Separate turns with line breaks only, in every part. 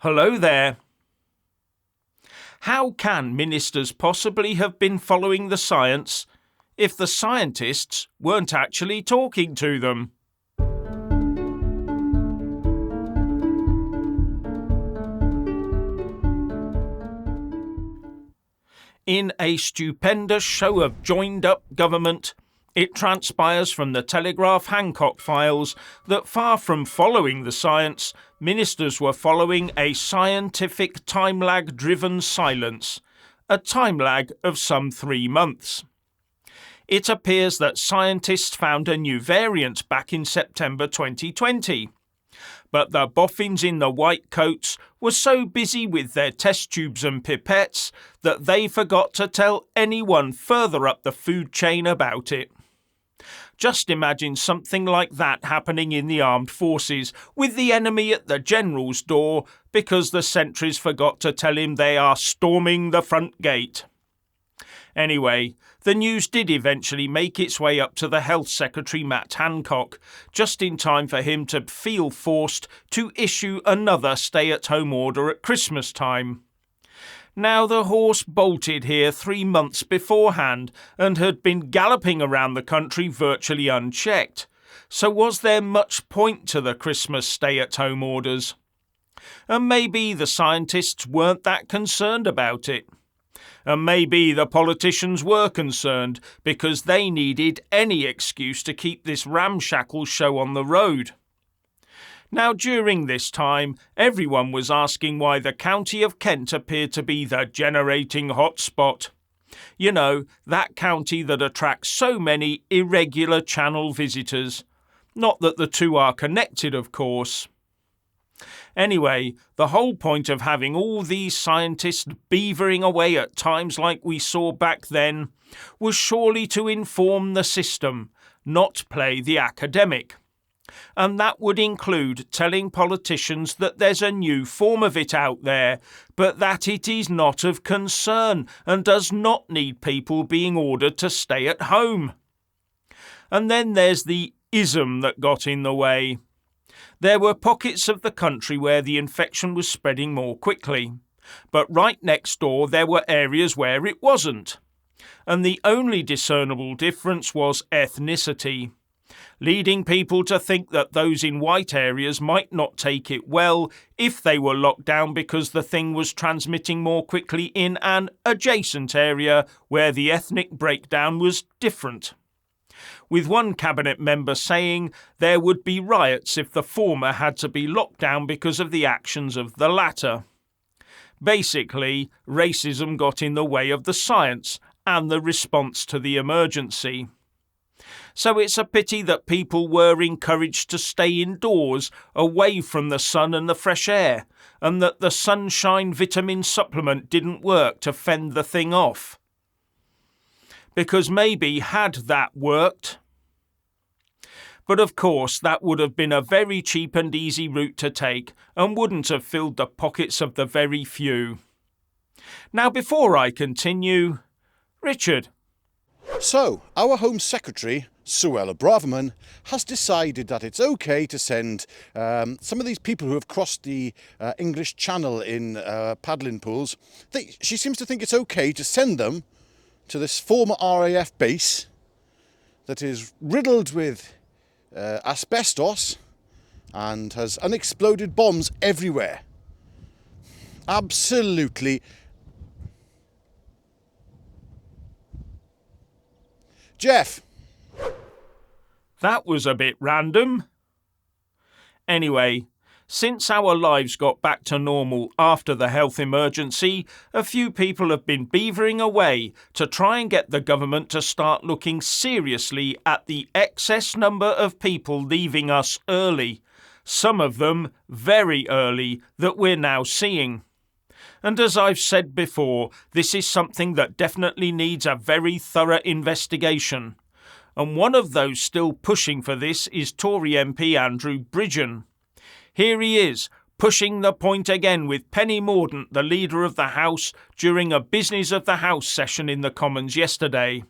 Hello there. How can ministers possibly have been following the science if the scientists weren't actually talking to them? In a stupendous show of joined-up government, it transpires from the Telegraph Hancock files that far from following the science, ministers were following a scientific time lag-driven silence, a time lag of some 3 months. It appears that scientists found a new variant back in September 2020. But the boffins in the white coats were so busy with their test tubes and pipettes that they forgot to tell anyone further up the food chain about it. Just imagine something like that happening in the armed forces, with the enemy at the general's door because the sentries forgot to tell him they are storming the front gate. Anyway, the news did eventually make its way up to the Health Secretary Matt Hancock, just in time for him to feel forced to issue another stay-at-home order at Christmas time. Now the horse bolted here 3 months beforehand and had been galloping around the country virtually unchecked. So was there much point to the Christmas stay-at-home orders? And maybe the scientists weren't that concerned about it. And maybe the politicians were concerned because they needed any excuse to keep this ramshackle show on the road. Now, during this time, everyone was asking why the county of Kent appeared to be the generating hotspot. You know, that county that attracts so many irregular channel visitors. Not that the two are connected, of course. Anyway, the whole point of having all these scientists beavering away at times like we saw back then was surely to inform the system, not play the academic. And that would include telling politicians that there's a new form of it out there, but that it is not of concern and does not need people being ordered to stay at home. And then there's the ism that got in the way. There were pockets of the country where the infection was spreading more quickly, but right next door there were areas where it wasn't. And the only discernible difference was ethnicity, leading people to think that those in white areas might not take it well if they were locked down because the thing was transmitting more quickly in an adjacent area where the ethnic breakdown was different. With one cabinet member saying there would be riots if the former had to be locked down because of the actions of the latter. Basically, racism got in the way of the science and the response to the emergency. So it's a pity that people were encouraged to stay indoors, away from the sun and the fresh air, and that the sunshine vitamin supplement didn't work to fend the thing off. Because maybe had that worked. But of course that would have been a very cheap and easy route to take and wouldn't have filled the pockets of the very few. Now before I continue, Richard.
So, our Home Secretary, Suella Braverman, has decided that it's okay to send some of these people who have crossed the English Channel in paddling pools. She seems to think it's okay to send them to this former RAF base that is riddled with asbestos and has unexploded bombs everywhere. Absolutely. Jeff.
That was a bit random. Anyway, since our lives got back to normal after the health emergency, a few people have been beavering away to try and get the government to start looking seriously at the excess number of people leaving us early, some of them very early, that we're now seeing. And as I've said before, this is something that definitely needs a very thorough investigation. And one of those still pushing for this is Tory MP Andrew Bridgen. Here he is, pushing the point again with Penny Mordaunt, the Leader of the House, during a Business of the House session in the Commons yesterday.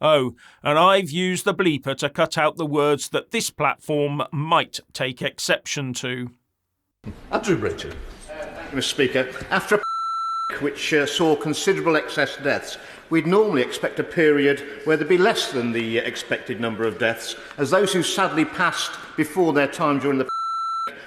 Oh, and I've used the bleeper to cut out the words that this platform might take exception to.
Andrew Bridgen, Mr. Speaker. After a which saw considerable excess deaths, we'd normally expect a period where there'd be less than the expected number of deaths, as those who sadly passed before their time during the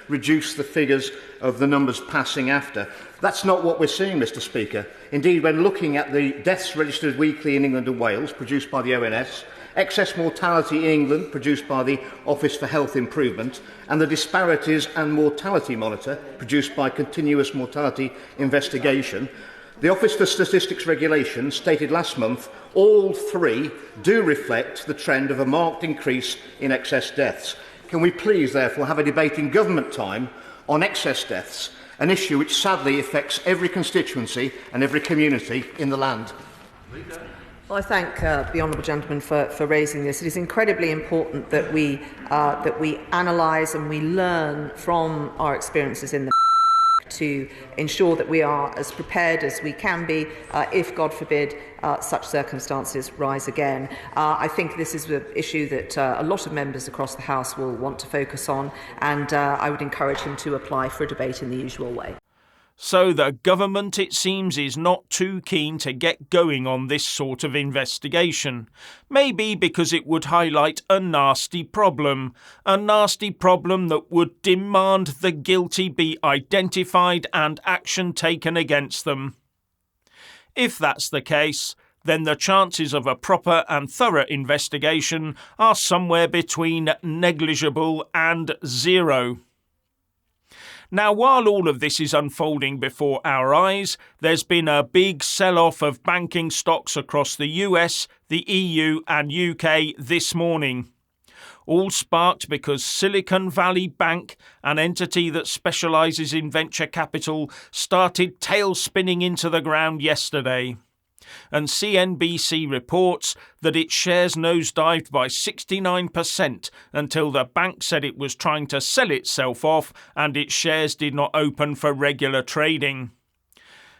reduce the figures of the numbers passing after. That's not what we're seeing, Mr. Speaker. Indeed, when looking at the deaths registered weekly in England and Wales, produced by the ONS, excess mortality in England, produced by the Office for Health Improvement, and the Disparities and Mortality Monitor, produced by Continuous Mortality Investigation, the Office for Statistics Regulation stated last month all three do reflect the trend of a marked increase in excess deaths. Can we please, therefore, have a debate in government time on excess deaths, an issue which sadly affects every constituency and every community in the land?
Well, I thank the honourable gentleman for raising this. It is incredibly important that we analyse and we learn from our experiences in the to ensure that we are as prepared as we can be if, God forbid, such circumstances rise again. I think this is an issue that a lot of members across the House will want to focus on, and I would encourage him to apply for a debate in the usual way.
So the government, it seems, is not too keen to get going on this sort of investigation. Maybe because it would highlight a nasty problem that would demand the guilty be identified and action taken against them. If that's the case, then the chances of a proper and thorough investigation are somewhere between negligible and zero. Now, while all of this is unfolding before our eyes, there's been a big sell-off of banking stocks across the US, the EU and UK this morning. All sparked because Silicon Valley Bank, an entity that specialises in venture capital, started tail-spinning into the ground yesterday. And CNBC reports that its shares nosedived by 69% until the bank said it was trying to sell itself off and its shares did not open for regular trading.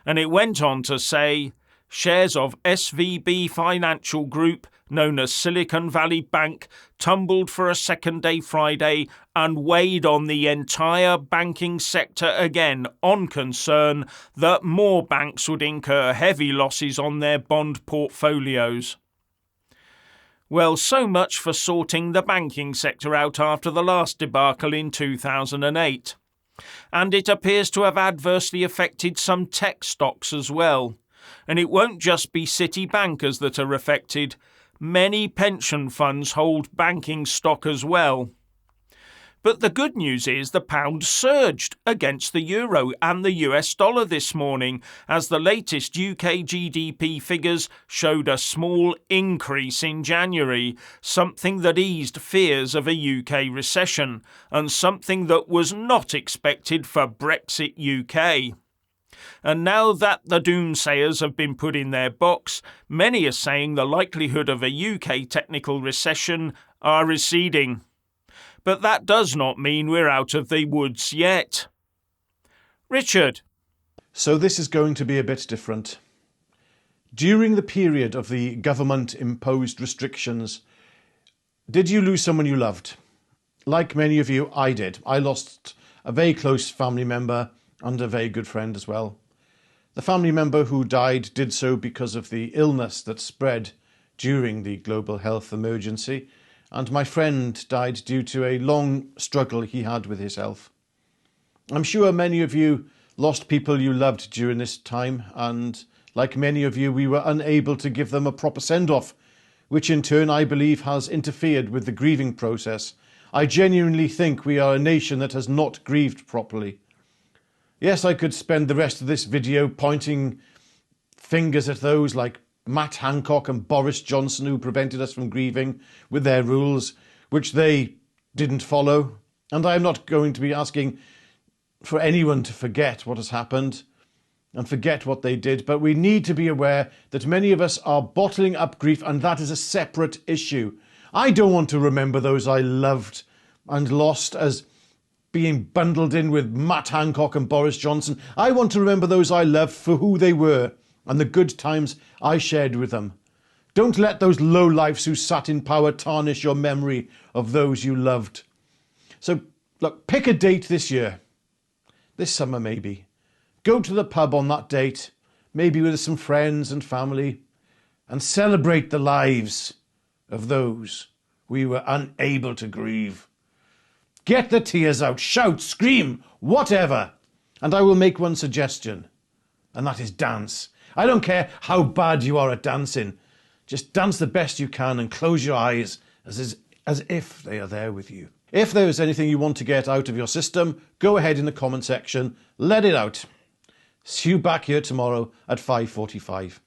And it went on to say, shares of SVB Financial Group, known as Silicon Valley Bank, tumbled for a second day Friday and weighed on the entire banking sector again on concern that more banks would incur heavy losses on their bond portfolios. Well, so much for sorting the banking sector out after the last debacle in 2008. And it appears to have adversely affected some tech stocks as well. And it won't just be city bankers that are affected. Many pension funds hold banking stock as well. But the good news is the pound surged against the euro and the US dollar this morning as the latest UK GDP figures showed a small increase in January, something that eased fears of a UK recession and something that was not expected for Brexit UK. And now that the doomsayers have been put in their box, many are saying the likelihood of a UK technical recession are receding. But that does not mean we're out of the woods yet. Richard.
So this is going to be a bit different. During the period of the government-imposed restrictions, did you lose someone you loved? Like many of you, I did. I lost a very close family member and a very good friend as well. The family member who died did so because of the illness that spread during the global health emergency, and my friend died due to a long struggle he had with his health. I'm sure many of you lost people you loved during this time, and like many of you, we were unable to give them a proper send-off, which in turn I believe has interfered with the grieving process. I genuinely think we are a nation that has not grieved properly. Yes, I could spend the rest of this video pointing fingers at those like Matt Hancock and Boris Johnson who prevented us from grieving with their rules, which they didn't follow. And I am not going to be asking for anyone to forget what has happened and forget what they did, but we need to be aware that many of us are bottling up grief, and that is a separate issue. I don't want to remember those I loved and lost as being bundled in with Matt Hancock and Boris Johnson. I want to remember those I loved for who they were and the good times I shared with them. Don't let those lowlifes who sat in power tarnish your memory of those you loved. So, look, pick a date this year, this summer maybe. Go to the pub on that date, maybe with some friends and family, and celebrate the lives of those we were unable to grieve. Get the tears out, shout, scream, whatever. And I will make one suggestion, and that is dance. I don't care how bad you are at dancing. Just dance the best you can and close your eyes as if they are there with you. If there is anything you want to get out of your system, go ahead in the comment section, let it out. See you back here tomorrow at 5:45.